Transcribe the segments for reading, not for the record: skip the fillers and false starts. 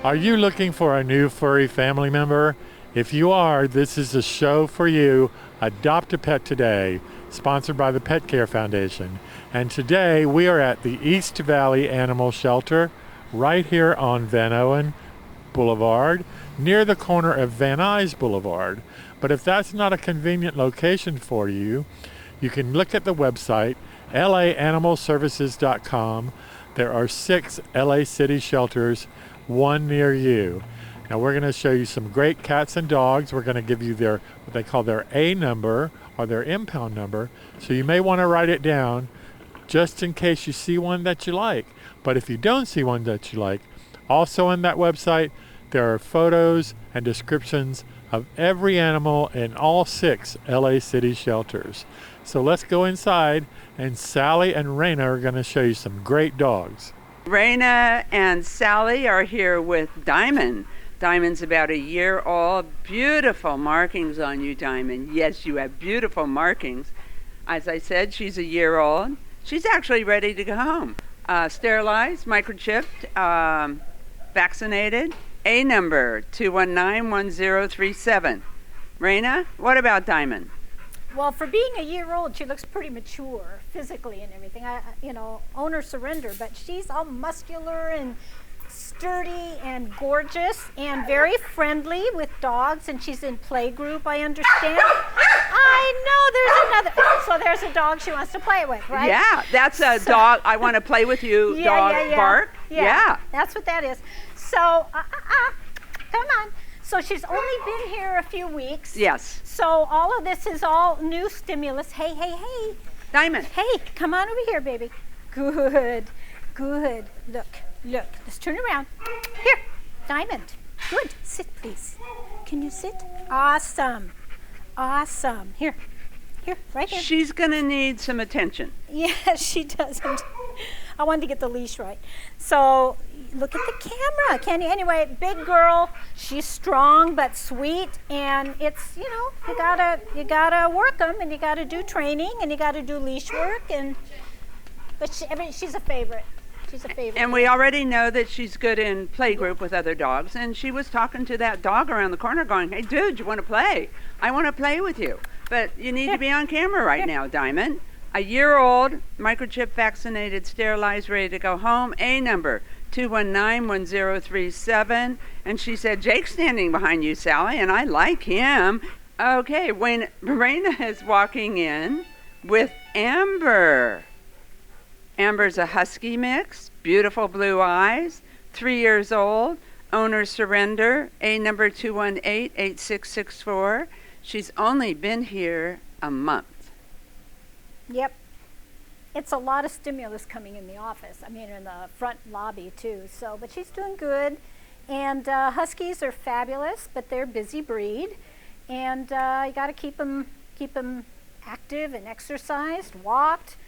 Are you looking for a new furry family member? If you are, this is the show for you. Adopt a Pet Today, sponsored by the Pet Care Foundation. And today we are at the East Valley Animal Shelter right here on Van Owen Boulevard, near the corner of Van Nuys Boulevard. But if that's not a convenient location for you, you can look at the website, laanimalservices.com. There are 6 LA City shelters, one near you. Now we're going to show you some great cats and dogs. We're going to give you their what they call their A number or their impound number. So you may want to write it down just in case you see one that you like. But if you don't see one that you like, also on that website there are photos and descriptions of every animal in all 6 LA City shelters. So let's go inside, and Sally and Raina are going to show you some great dogs. Raina and Sally are here with Diamond. Diamond's about a year old. Beautiful markings on you, Diamond. Yes, you have beautiful markings. As I said, she's a year old. She's actually ready to go home. Sterilized, microchipped, vaccinated. A number 2191037. Raina, what about Diamond? Well, for being a year old, she looks pretty mature physically and everything. Owner surrender, but she's all muscular and sturdy and gorgeous and very friendly with dogs, and she's in play group, I understand. I know there's another. So there's a dog she wants to play with, right? Yeah, that's a dog. I want to play with you, bark. Yeah, that's what that is. So, come on. So she's only been here a few weeks. Yes. So all of this is all new stimulus. Hey. Diamond. Hey, come on over here, baby. Good. Look. Let's turn around. Here, Diamond. Good. Sit, please. Can you sit? Awesome. Here, right here. She's going to need some attention. Yeah, she doesn't. I wanted to get the leash right. So look at the camera, can you? Anyway, big girl. She's strong but sweet, and it's you gotta work them, and you gotta do training, and you gotta do leash work, but she's a favorite. She's a favorite. And we already know that she's good in play group with other dogs, and she was talking to that dog around the corner, going, "Hey, dude, you want to play? I want to play with you, but you need to be on camera right now, Diamond." A year old, microchip vaccinated, sterilized, ready to go home. A number 2191037. And she said, "Jake's standing behind you, Sally, and I like him." Okay, when Raina is walking in with Amber. Amber's a husky mix, beautiful blue eyes, 3 years old, owner surrender, A number 2188664. She's only been here a month. Yep. It's a lot of stimulus coming in the office. I mean, in the front lobby too. So, but she's doing good. And huskies are fabulous, but they're a busy breed. And you got to keep them active and exercised, walked.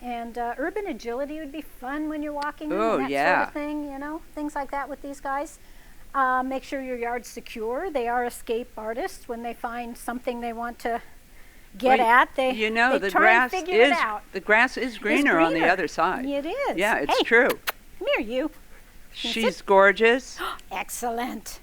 And urban agility would be fun when you're walking. Oh, that yeah. sort of thing, things like that with these guys. Make sure your yard's secure. They are escape artists. When they find something they want to get at, they the try and figure it out. The grass is greener on the other side. It is. Yeah, it's hey, true. Come here, you. She's gorgeous. Excellent.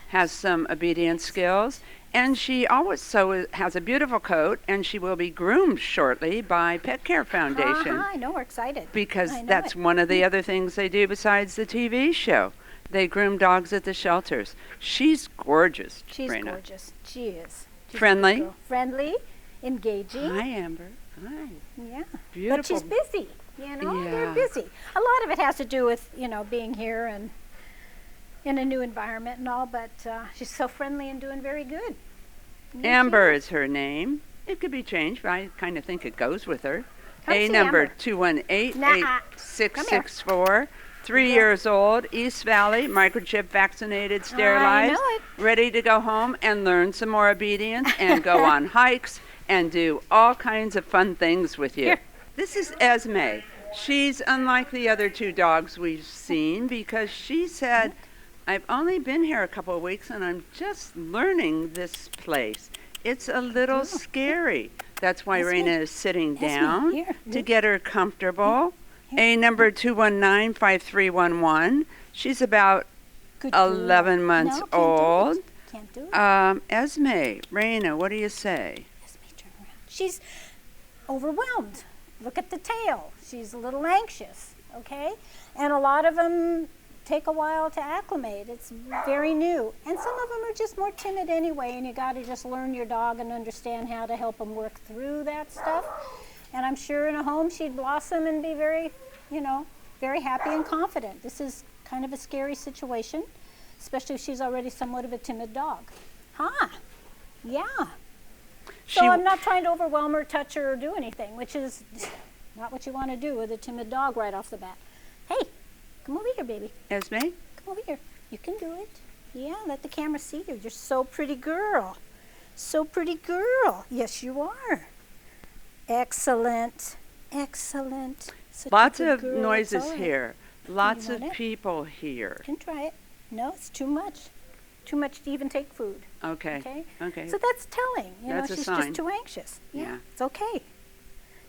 Has some obedience skills, and she also has a beautiful coat, and she will be groomed shortly by Pet Care Foundation. I know, we're excited. Because that's one of the other things they do besides the TV show. They groom dogs at the shelters. She's gorgeous, She's Raina. gorgeous. She is. She's Friendly. Friendly, engaging. Hi, Amber. Hi. Yeah. Beautiful. But she's busy. Yeah. They're busy. A lot of it has to do with, being here and in a new environment and all, but she's so friendly and doing very good. Amber is her name. It could be changed, but I kind of think it goes with her. A number 2188664. 3 years old, East Valley, microchip vaccinated, sterilized, I know it. ready to go home and learn some more obedience and go on hikes and do all kinds of fun things with you. Here. This is Esme. She's unlike the other 2 dogs we've seen because she said, "I've only been here a couple of weeks and I'm just learning this place. It's a little scary." That's why Raina is sitting down to get her comfortable. A number 2195311. She's about Good girl. 11 months No, can't do it. old. Can't do it. Esme, Raina, what do you say? Esme, turn around. She's overwhelmed. Look at the tail. She's a little anxious, okay? And a lot of them take a while to acclimate. It's very new. And some of them are just more timid anyway, and you got to just learn your dog and understand how to help them work through that stuff. And I'm sure in a home she'd blossom and be very, very happy and confident. This is kind of a scary situation, especially if she's already somewhat of a timid dog. Huh? Yeah. So I'm not trying to overwhelm her, touch her, or do anything, which is not what you want to do with a timid dog right off the bat. Hey, come over here, baby. Esme? Come over here. You can do it. Yeah, let the camera see you. You're so pretty girl. So pretty girl. Yes, you are. Excellent. Excellent. Such Lots a good of girl. noises It's all right. here. Lots You of want it? people here. You can try it. No, it's too much. Too much to even take food. Okay. Okay? Okay. So that's telling. That's a she's sign. just too anxious. Yeah. It's okay.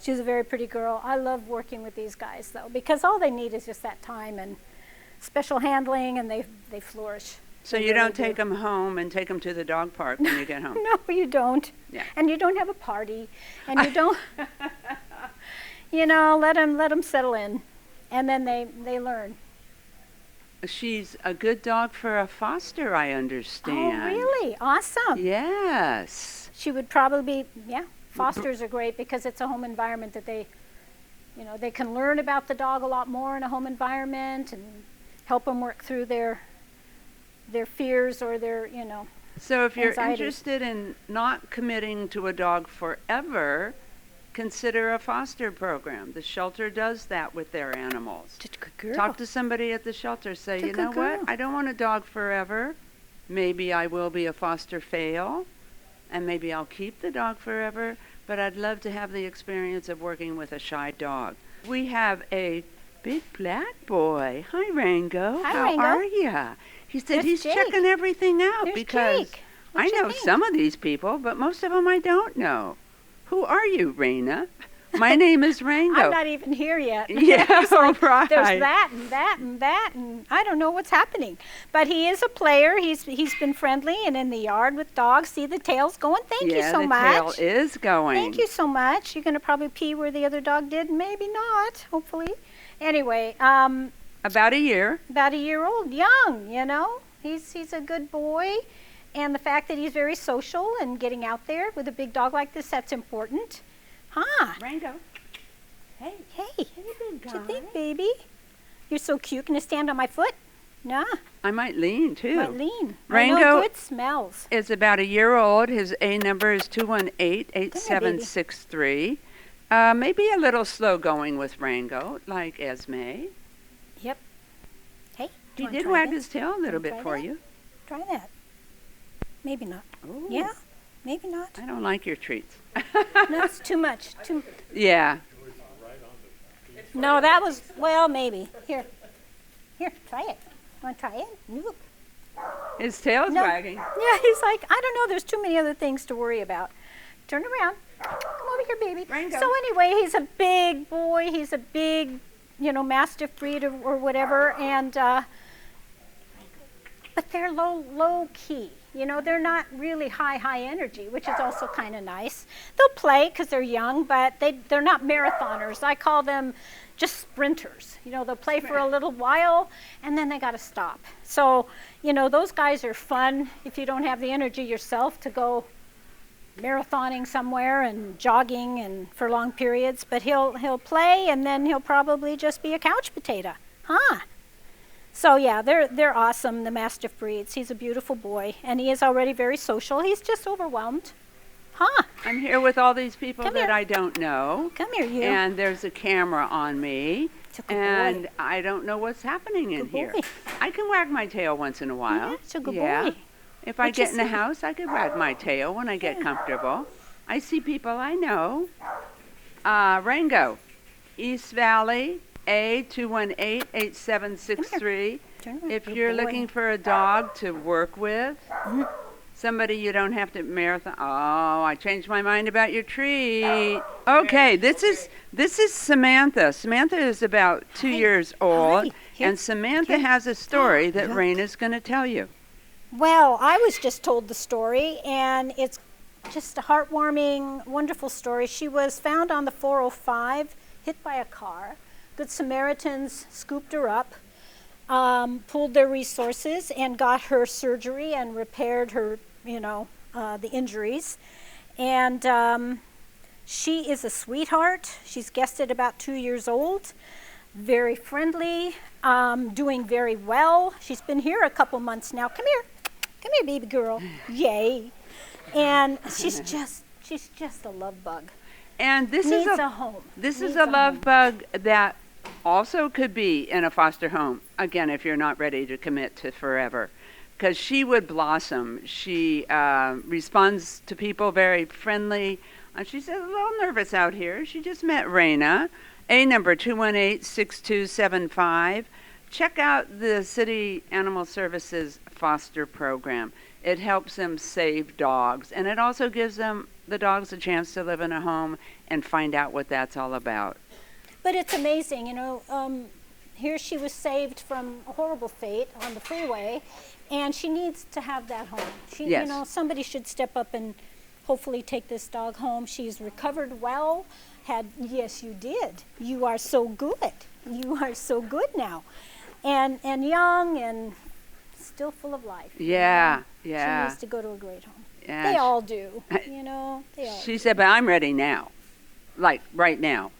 She's a very pretty girl. I love working with these guys, though, because all they need is just that time and special handling, and they flourish. So They you really don't take do. them home and take them to the dog park when you get home? No, you don't. Yeah. And you don't have a party, and you don't, let them settle in, and then they learn. She's a good dog for a foster, I understand. Oh, really? Awesome. Yes. She would probably be, fosters are great because it's a home environment that they can learn about the dog a lot more in a home environment and help them work through their fears or their, So if you're anxieties. interested in not committing to a dog forever, consider a foster program. The shelter does that with their animals. Just a good girl. Talk to somebody at the shelter. Say, Good you know girl. what? I don't want a dog forever. Maybe I will be a foster fail, and maybe I'll keep the dog forever, but I'd love to have the experience of working with a shy dog. We have a big black boy. Hi, Rango. Hi, How Rango. are ya? He said There's he's Jake. checking everything out There's because Jake. I What's your know name? some of these people, but most of them I don't know. Who are you, Raina? My name is Rango. I'm not even here yet. Yeah, It's like, right. There's that and that and that, and I don't know what's happening. But he is a player. He's been friendly and in the yard with dogs. See, the tail's going. Thank you so the much. tail is going. Thank you so much. You're going to probably pee where the other dog did. Maybe not, hopefully. Anyway, About a year. about a year old, young, He's a good boy. And the fact that he's very social and getting out there with a big dog like this, that's important. Huh? Rango. Hey. Hey, big what you think, baby? You're so cute. Can I stand on my foot? Nah, I might lean too. might lean. I Rango- know good smells. Is about a year old. His A number is 218-8763. Maybe a little slow going with Rango, like Esme. Yep. Hey, He wanna did try wag that? his tail a little Wanna bit try for that? you. Try that. Maybe not. Ooh. Yeah, maybe not. I don't like your treats. No, it's too much. Yeah. No, that was, well, maybe. Here, try it. Want to try it? Nope. His tail's No. wagging. Yeah, he's like, I don't know, there's too many other things to worry about. Turn around. Come over here, baby. Rango. So anyway, he's a big boy. He's a big, Mastiff breed or whatever. And, but they're low key. They're not really high energy, which is also kind of nice. They'll play because they're young, but they're not marathoners. I call them just sprinters. They'll play for a little while, and then they got to stop. So, those guys are fun if you don't have the energy yourself to go marathoning somewhere and jogging and for long periods. But he'll play, and then he'll probably just be a couch potato. Huh? So yeah, they're awesome, the Mastiff breeds. He's a beautiful boy, and he is already very social. He's just overwhelmed. Huh? I'm here with all these people Come that here. I don't know. Come here, you. And there's a camera on me. It's a good And boy. I don't know what's happening in Good here. boy. I can wag my tail once in a while. Yeah, it's a good boy. If I What you get in the see? house, I could wag my tail when I get comfortable. I see people I know. Rango, East Valley, A218-8763. Turn around. If Good you're boy. looking for a dog to work with, somebody you don't have to marathon. Oh, I changed my mind about your treat. Okay, this is Samantha. Samantha is about 2 years old, Hi. Here. And Samantha Here. has a story that Look. Raina's going to tell you. Well, I was just told the story, and it's just a heartwarming, wonderful story. She was found on the 405, hit by a car. Good Samaritans scooped her up, pooled their resources, and got her surgery and repaired her, the injuries. And she is a sweetheart. She's guessed about 2 years old, very friendly, doing very well. She's been here a couple months now. Come here, baby girl. Yay. And she's just a love bug. And this Needs is a home. This Needs is a love home. bug that also could be in a foster home. Again, if you're not ready to commit to forever, because she would blossom. She responds to people very friendly. She's a little nervous out here. She just met Raina. A number 218-6275. Check out the City Animal Services foster program. It helps them save dogs, and it also gives them the dogs a chance to live in a home and find out what that's all about. But it's amazing, here she was saved from a horrible fate on the freeway, and she needs to have that home. Yes. Somebody should step up and hopefully take this dog home. She's recovered well. Yes, you did. You are so good. You are so good now. And young and still full of life. Yeah, She yeah. needs to go to a great home. Yeah, They all do, they all She said, but I'm ready now. Like, right now.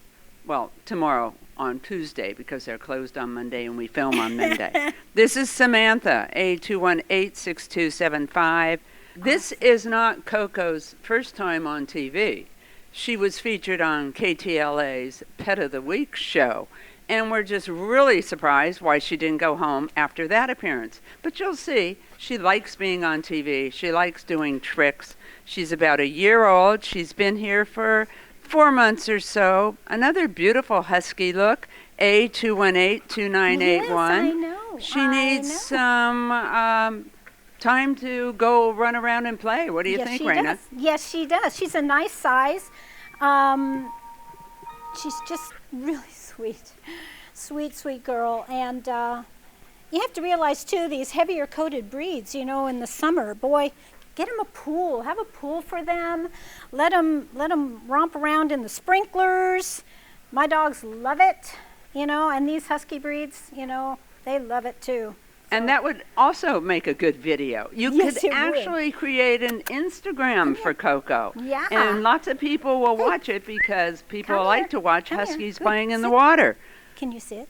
Well, tomorrow on Tuesday, because they're closed on Monday and we film on Monday. This is Samantha, A218-6275. This is not Coco's first time on TV. She was featured on KTLA's Pet of the Week show. And we're just really surprised why she didn't go home after that appearance. But you'll see, she likes being on TV. She likes doing tricks. She's about a year old. She's been here for 4 months or so. Another beautiful husky look, A218-2981. Yes, I know. She needs some time to go run around and play. What do you think, Raina? Does. Yes, she does. She's a nice size. She's just really sweet. Sweet girl. And you have to realize, too, these heavier coated breeds, in the summer, boy, get them a pool. Have a pool for them. Let them romp around in the sprinklers. My dogs love it, and these husky breeds, they love it, too. And that would also make a good video. You Yes, could it would. actually create an Instagram for Coco. Yeah. And lots of people will watch it because people Come like here. to watch Come here. huskies Good. playing in the Sit. water. Can you sit?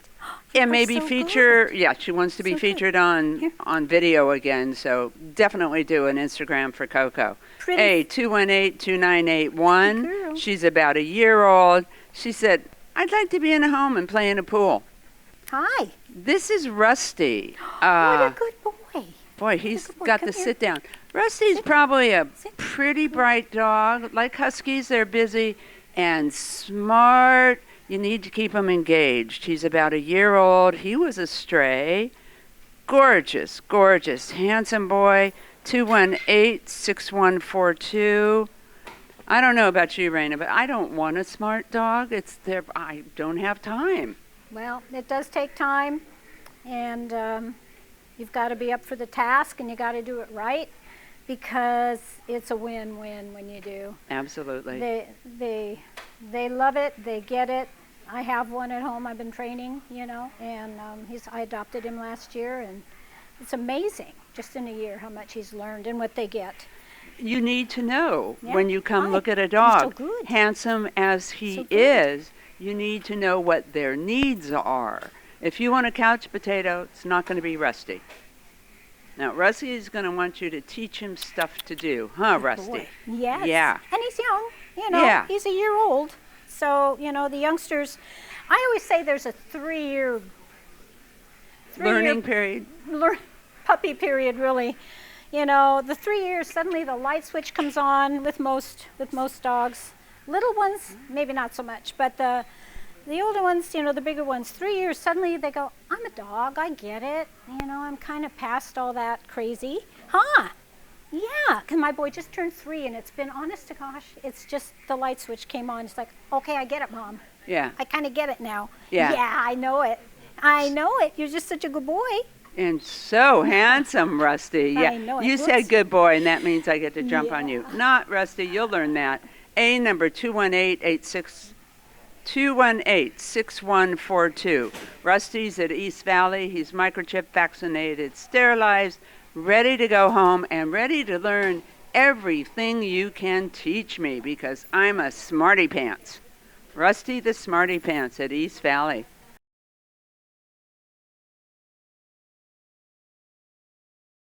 And are maybe so feature, she wants to be So good. featured Here. on video again. So definitely do an Instagram for Coco. Pretty. A218-2981. girl. She's about a year old. She said, I'd like to be in a home and play in a pool. Hi. This is Rusty. What a good boy. Boy, he's Good boy. got Come the here. sit down. Rusty's probably a Sit. pretty bright dog. Like huskies, they're busy and smart. You need to keep him engaged. He's about a year old. He was a stray. Gorgeous, handsome boy. 218-6142. I don't know about you, Raina, but I don't want a smart dog. I don't have time. Well, it does take time, and you've got to be up for the task, and you got to do it right, because it's a win-win when you do. Absolutely. They love it. They get it. I have one at home. I've been training, and I adopted him last year, and it's amazing just in a year how much he's learned and what they get. You need to know Yeah. when you come Hi. look at a He's dog, so good. handsome as he So good. is, you need to know what their needs are. If you want a couch potato, it's not going to be Rusty. Now, Rusty is going to want you to teach him stuff to do, huh, Rusty? Boy. Yes. Yeah. And he's young, Yeah. He's a year old. So, the youngsters, I always say there's a three-year Learning period. puppy period, really. The 3 years, suddenly the light switch comes on with most dogs. Little ones, maybe not so much, but the older ones, the bigger ones, 3 years, suddenly they go, I'm a dog, I get it. I'm kind of past all that crazy. Huh? Yeah, because my boy just turned 3, and it's been, honest to gosh, it's just the light switch came on. It's like, okay, I get it, Mom. Yeah. I kind of get it now. Yeah. Yeah, I know it. I know it. You're just such a good boy. And so handsome, Rusty. I know it. You said Whoops. good boy, and that means I get to jump on you. Yeah. Not Rusty. You'll learn that. A number 218-6142. Rusty's at East Valley. He's microchip vaccinated, sterilized, ready to go home, and ready to learn everything you can teach me because I'm a smarty pants. Rusty the Smarty Pants at East Valley.